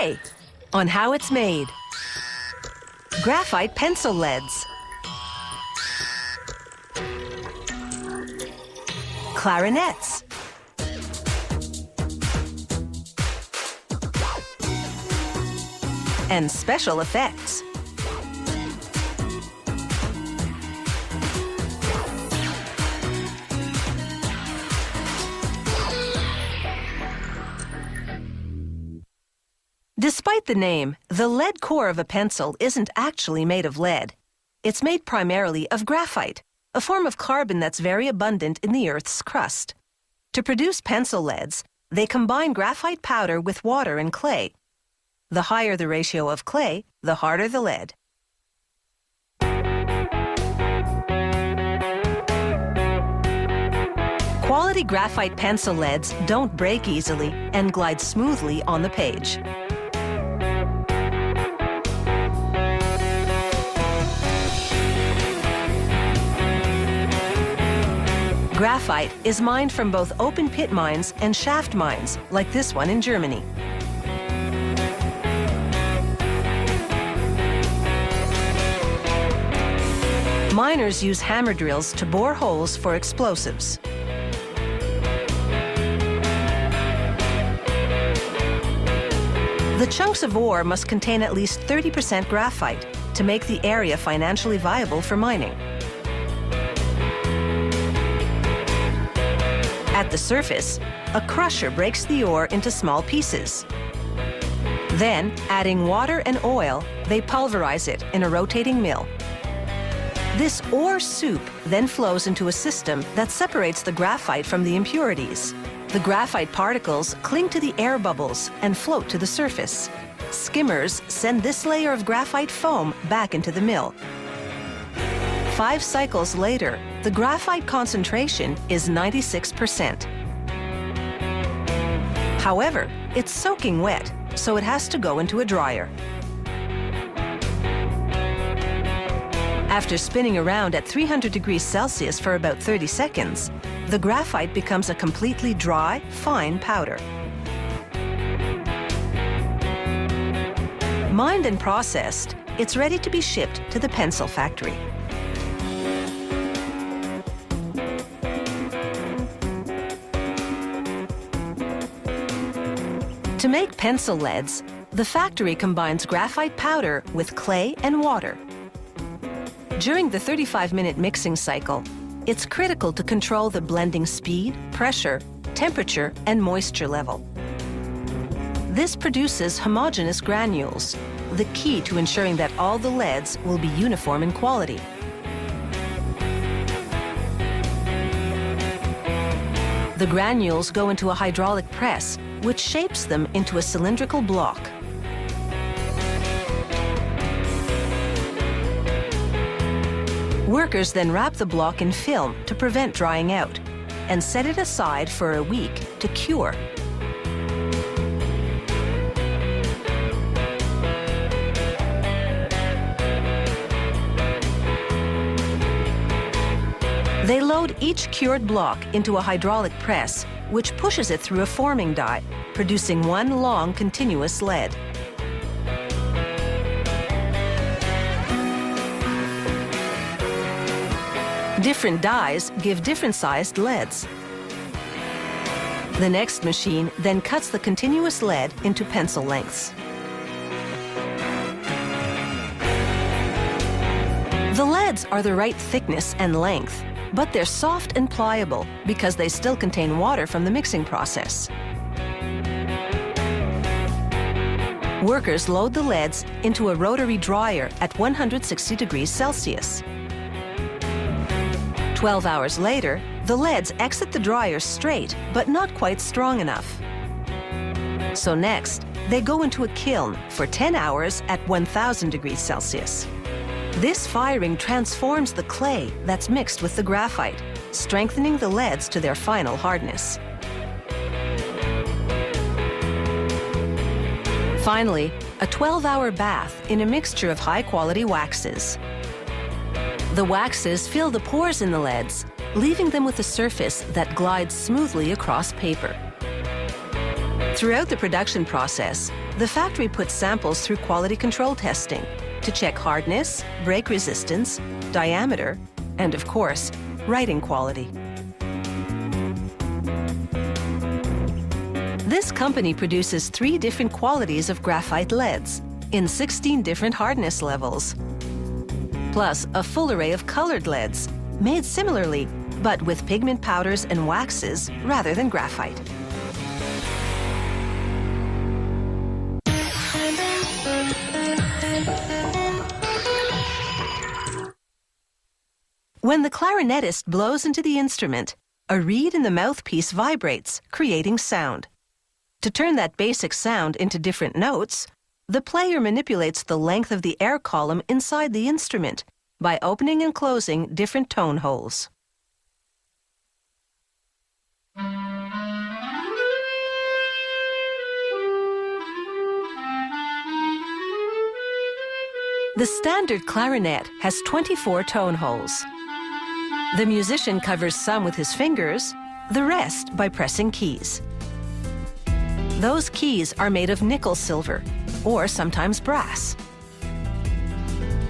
Today, on how it's made. Graphite pencil leads. Clarinets. And special effects. Despite the name, the lead core of a pencil isn't actually made of lead. It's made primarily of graphite, a form of carbon that's very abundant in the Earth's crust. To produce pencil leads, they combine graphite powder with water and clay. The higher the ratio of clay, the harder the lead. Quality graphite pencil leads don't break easily and glide smoothly on the page. Graphite is mined from both open-pit mines and shaft mines, like this one in Germany. Miners use hammer drills to bore holes for explosives. The chunks of ore must contain at least 30% graphite to make the area financially viable for mining. At the surface, a crusher breaks the ore into small pieces. Then, adding water and oil, they pulverize it in a rotating mill. This ore soup then flows into a system that separates the graphite from the impurities. The graphite particles cling to the air bubbles and float to the surface. Skimmers send this layer of graphite foam back into the mill. 5 cycles later, the graphite concentration is 96%. However, it's soaking wet, so it has to go into a dryer. After spinning around at 300 degrees Celsius for about 30 seconds, the graphite becomes a completely dry, fine powder. Mined and processed, it's ready to be shipped to the pencil factory. To make pencil leads, the factory combines graphite powder with clay and water. During the 35-minute mixing cycle, it's critical to control the blending speed, pressure, temperature, and moisture level. This produces homogeneous granules, the key to ensuring that all the leads will be uniform in quality. The granules go into a hydraulic press, which shapes them into a cylindrical block. Workers then wrap the block in film to prevent drying out and set it aside for a week to cure. They load each cured block into a hydraulic press, which pushes it through a forming die, producing one long continuous lead. Different dies give different sized leads. The next machine then cuts the continuous lead into pencil lengths. The leads are the right thickness and length, but they're soft and pliable because they still contain water from the mixing process. Workers load the leads into a rotary dryer at 160 degrees Celsius. 12 hours later, the leads exit the dryer straight, but not quite strong enough. So next, they go into a kiln for 10 hours at 1000 degrees Celsius. This firing transforms the clay that's mixed with the graphite, strengthening the leads to their final hardness. Finally, a 12-hour bath in a mixture of high-quality waxes. The waxes fill the pores in the leads, leaving them with a surface that glides smoothly across paper. Throughout the production process, The factory puts samples through quality control testing to check hardness, break resistance, diameter, and of course, writing quality. This company produces 3 different qualities of graphite leads in 16 different hardness levels, plus a full array of colored leads made similarly, but with pigment powders and waxes rather than graphite. When the clarinetist blows into the instrument, a reed in the mouthpiece vibrates, creating sound. To turn that basic sound into different notes, the player manipulates the length of the air column inside the instrument by opening and closing different tone holes. The standard clarinet has 24 tone holes. The musician covers some with his fingers, the rest by pressing keys. Those keys are made of nickel silver, or sometimes brass.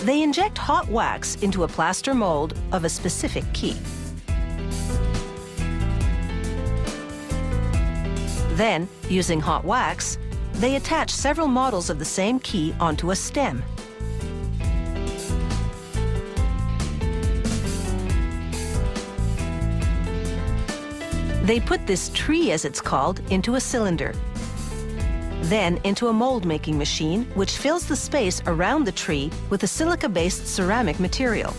They inject hot wax into a plaster mold of a specific key. Then, using hot wax, they attach several models of the same key onto a stem. They put this tree, as it's called, into a cylinder, then into a mold-making machine which fills the space around the tree with a silica-based ceramic material.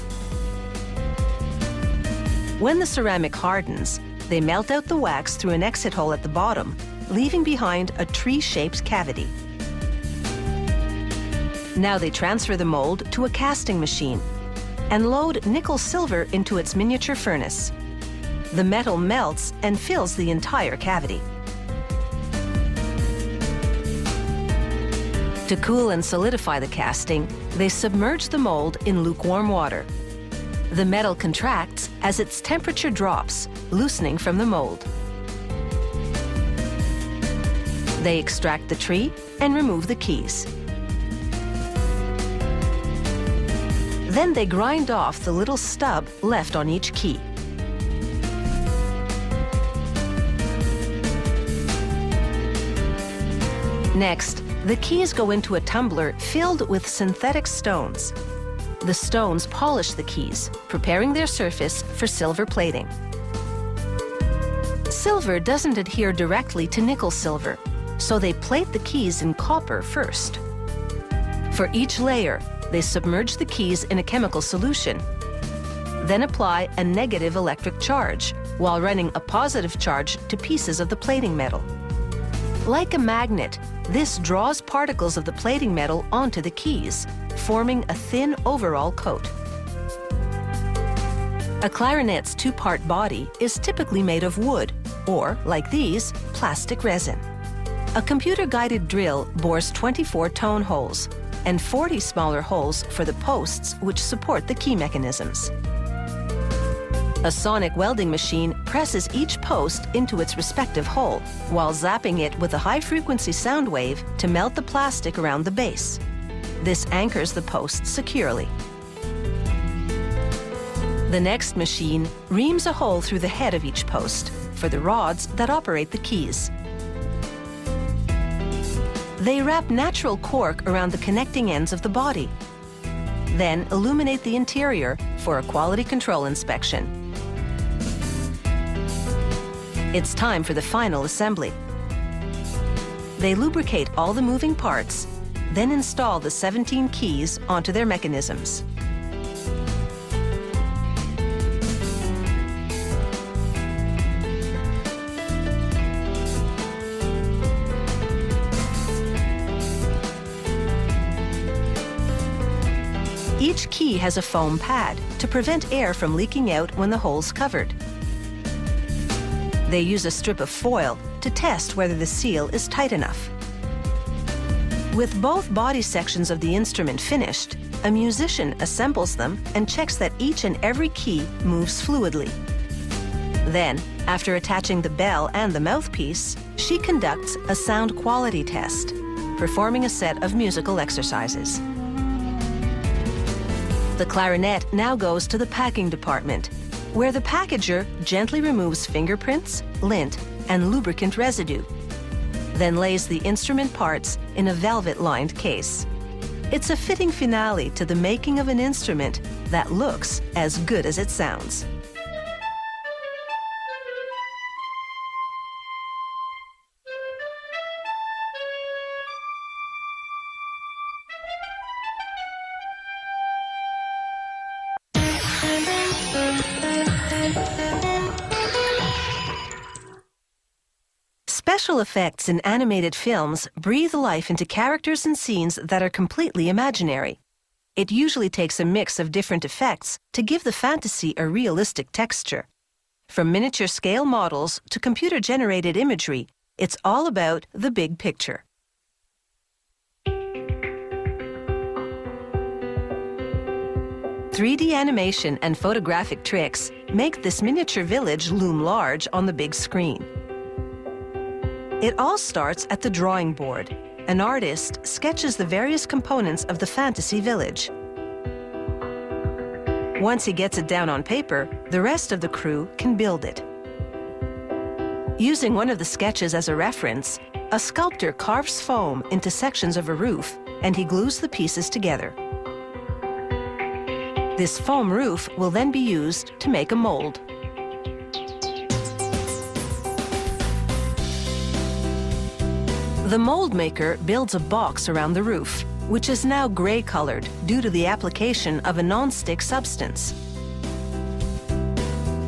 When the ceramic hardens, they melt out the wax through an exit hole at the bottom, leaving behind a tree-shaped cavity. Now they transfer the mold to a casting machine and load nickel silver into its miniature furnace. The metal melts and fills the entire cavity. To cool and solidify the casting, they submerge the mold in lukewarm water. The metal contracts as its temperature drops, loosening from the mold. They extract the tree and remove the keys. Then they grind off the little stub left on each key. Next, the keys go into a tumbler filled with synthetic stones. The stones polish the keys, preparing their surface for silver plating. Silver doesn't adhere directly to nickel silver, so they plate the keys in copper first. For each layer, they submerge the keys in a chemical solution, then apply a negative electric charge while running a positive charge to pieces of the plating metal. Like a magnet, this draws particles of the plating metal onto the keys, forming a thin overall coat. A clarinet's 2-part body is typically made of wood, or, like these, plastic resin. A computer-guided drill bores 24 tone holes and 40 smaller holes for the posts which support the key mechanisms. A sonic welding machine presses each post into its respective hole, while zapping it with a high-frequency sound wave to melt the plastic around the base. This anchors the post securely. The next machine reams a hole through the head of each post for the rods that operate the keys. They wrap natural cork around the connecting ends of the body, then illuminate the interior for a quality control inspection. It's time for the final assembly. They lubricate all the moving parts, then install the 17 keys onto their mechanisms. Each key has a foam pad to prevent air from leaking out when the hole's covered. They use a strip of foil to test whether the seal is tight enough. With both body sections of the instrument finished, a musician assembles them and checks that each and every key moves fluidly. Then, after attaching the bell and the mouthpiece, she conducts a sound quality test. performing a set of musical exercises. The clarinet now goes to the packing department, where the packager gently removes fingerprints, lint, and lubricant residue, then lays the instrument parts in a velvet-lined case. It's a fitting finale to the making of an instrument that looks as good as it sounds. Special effects in animated films breathe life into characters and scenes that are completely imaginary. It usually takes a mix of different effects to give the fantasy a realistic texture. From miniature scale models to computer-generated imagery, it's all about the big picture. "3D animation and photographic tricks make this miniature village loom large on the big screen. It all starts at the drawing board. An artist sketches the various components of the fantasy village. Once he gets it down on paper, the rest of the crew can build it. Using one of the sketches as a reference, a sculptor carves foam into sections of a roof, and he glues the pieces together. This foam roof will then be used to make a mold. The mold maker builds a box around the roof, which is now gray-colored due to the application of a non-stick substance.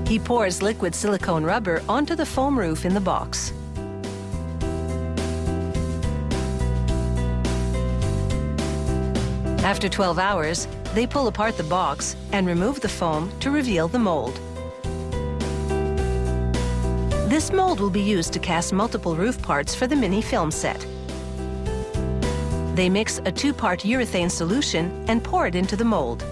He pours liquid silicone rubber onto the foam roof in the box. After 12 hours, they pull apart the box and remove the foam to reveal the mold. This mold will be used to cast multiple roof parts for the mini film set. They mix a 2-part urethane solution and pour it into the mold.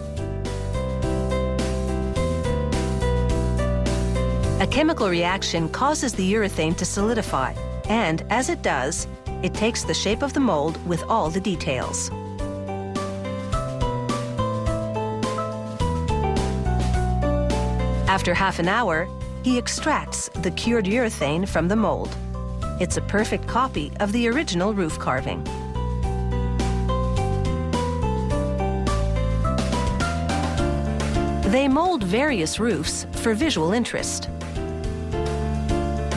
A chemical reaction causes the urethane to solidify, and as it does, it takes the shape of the mold with all the details. After half an hour, he extracts the cured urethane from the mold. It's a perfect copy of the original roof carving. They mold various roofs for visual interest.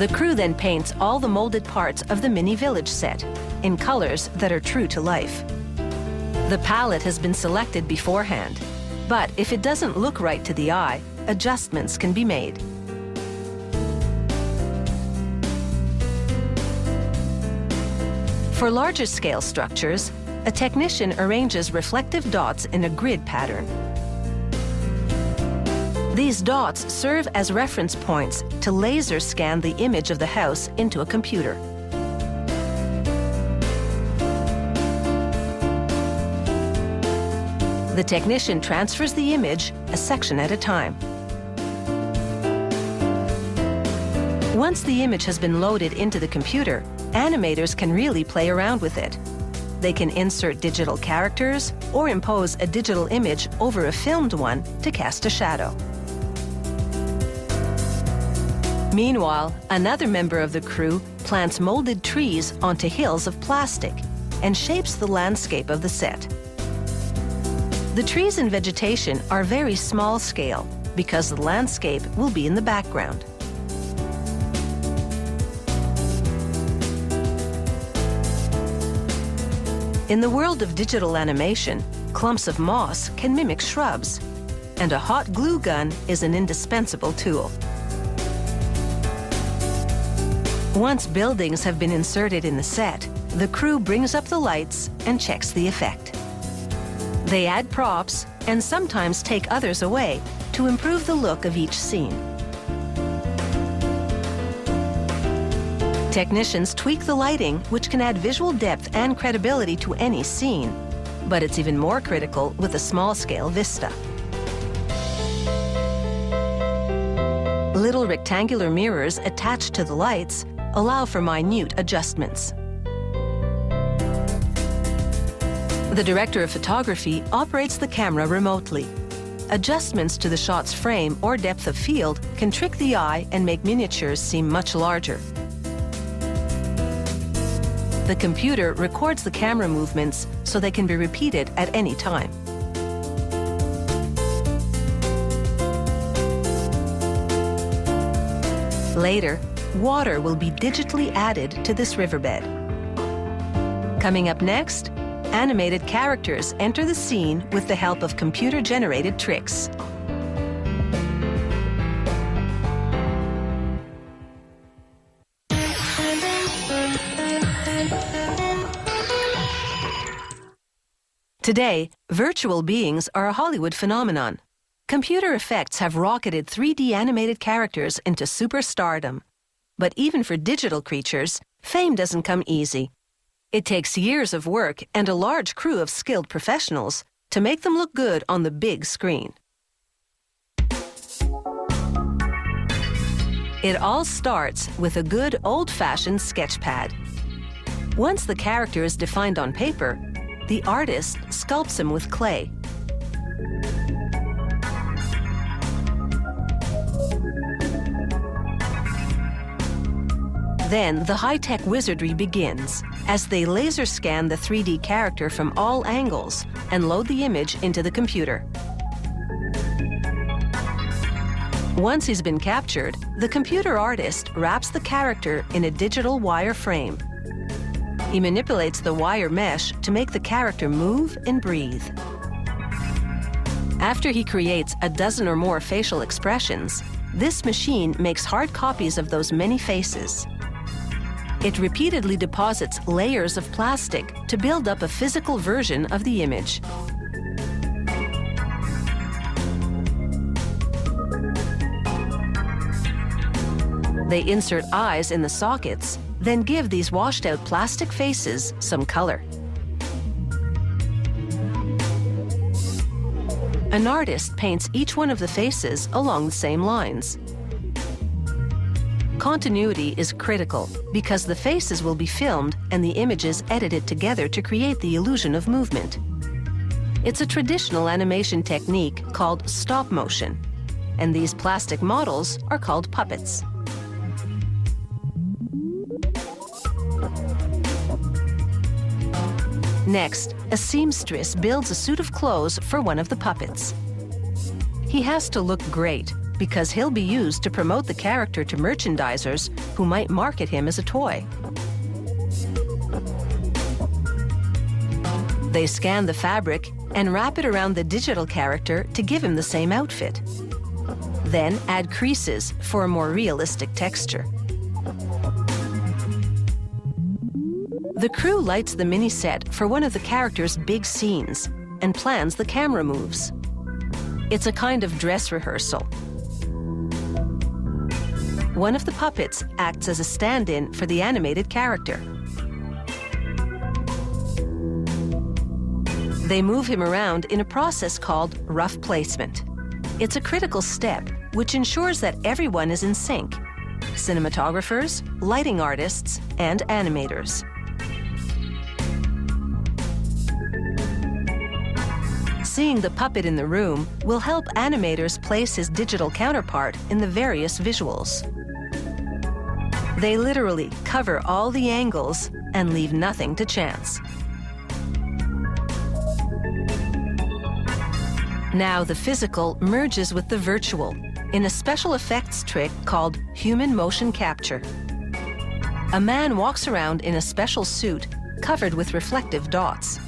The crew then paints all the molded parts of the mini village set in colors that are true to life. The palette has been selected beforehand, but if it doesn't look right to the eye, adjustments can be made. For larger scale structures, a technician arranges reflective dots in a grid pattern. These dots serve as reference points to laser scan the image of the house into a computer. The technician transfers the image a section at a time. Once the image has been loaded into the computer, animators can really play around with it. They can insert digital characters or impose a digital image over a filmed one to cast a shadow. Meanwhile, another member of the crew plants molded trees onto hills of plastic and shapes the landscape of the set. The trees and vegetation are very small scale because the landscape will be in the background. In the world of digital animation, clumps of moss can mimic shrubs, and a hot glue gun is an indispensable tool. Once buildings have been inserted in the set, the crew brings up the lights and checks the effect. They add props and sometimes take others away to improve the look of each scene. Technicians tweak the lighting, which can add visual depth and credibility to any scene, but it's even more critical with a small-scale vista. Little rectangular mirrors attached to the lights allow for minute adjustments. The director of photography operates the camera remotely. Adjustments to the shot's frame or depth of field can trick the eye and make miniatures seem much larger. The computer records the camera movements so they can be repeated at any time. Later, water will be digitally added to this riverbed. Coming up next, animated characters enter the scene with the help of computer-generated tricks. Today, virtual beings are a Hollywood phenomenon. Computer effects have rocketed 3D animated characters into superstardom. But even for digital creatures, fame doesn't come easy. It takes years of work and a large crew of skilled professionals to make them look good on the big screen. It all starts with a good old-fashioned sketch pad. Once the character is defined on paper, the artist sculpts him with clay. Then the high-tech wizardry begins as they laser scan the 3D character from all angles and load the image into the computer. Once he's been captured, the computer artist wraps the character in a digital wire frame. He manipulates the wire mesh to make the character move and breathe. After he creates a dozen or more facial expressions, this machine makes hard copies of those many faces. It repeatedly deposits layers of plastic to build up a physical version of the image. They insert eyes in the sockets, then give these washed-out plastic faces some color. An artist paints each one of the faces along the same lines. Continuity is critical because the faces will be filmed and the images edited together to create the illusion of movement. It's a traditional animation technique called stop motion, and these plastic models are called puppets. Next, a seamstress builds a suit of clothes for one of the puppets. He has to look great, because he'll be used to promote the character to merchandisers who might market him as a toy. They scan the fabric and wrap it around the digital character to give him the same outfit. Then add creases for a more realistic texture. The crew lights the mini set for one of the character's big scenes and plans the camera moves. It's a kind of dress rehearsal. One of the puppets acts as a stand-in for the animated character. They move him around in a process called rough placement. It's a critical step which ensures that everyone is in sync: cinematographers, lighting artists, and animators. Seeing the puppet in the room will help animators place his digital counterpart in the various visuals. They literally cover all the angles and leave nothing to chance. Now the physical merges with the virtual in a special effects trick called human motion capture. A man walks around in a special suit covered with reflective dots.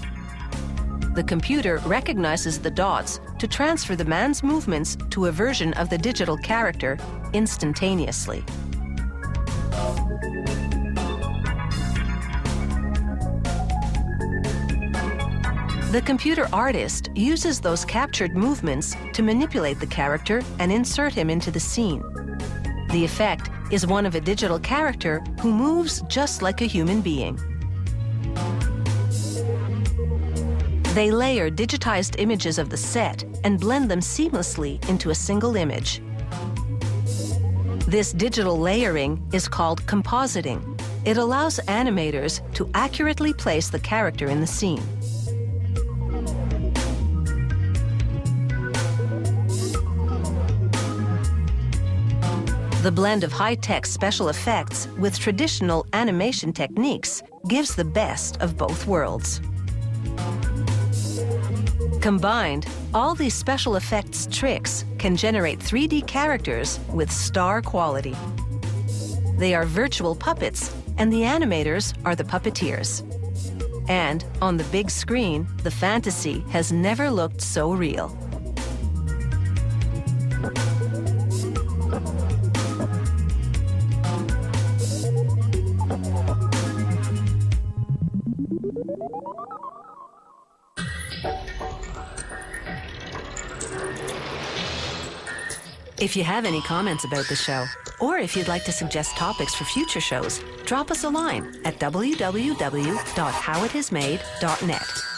The computer recognizes the dots to transfer the man's movements to a version of the digital character instantaneously. The computer artist uses those captured movements to manipulate the character and insert him into the scene. The effect is one of a digital character who moves just like a human being. They layer digitized images of the set and blend them seamlessly into a single image. This digital layering is called compositing. It allows animators to accurately place the character in the scene. The blend of high-tech special effects with traditional animation techniques gives the best of both worlds. Combined, all these special effects tricks can generate 3D characters with star quality. They are virtual puppets, and the animators are the puppeteers. And on the big screen, the fantasy has never looked so real. If you have any comments about the show, or if you'd like to suggest topics for future shows, drop us a line at www.howithasmade.net.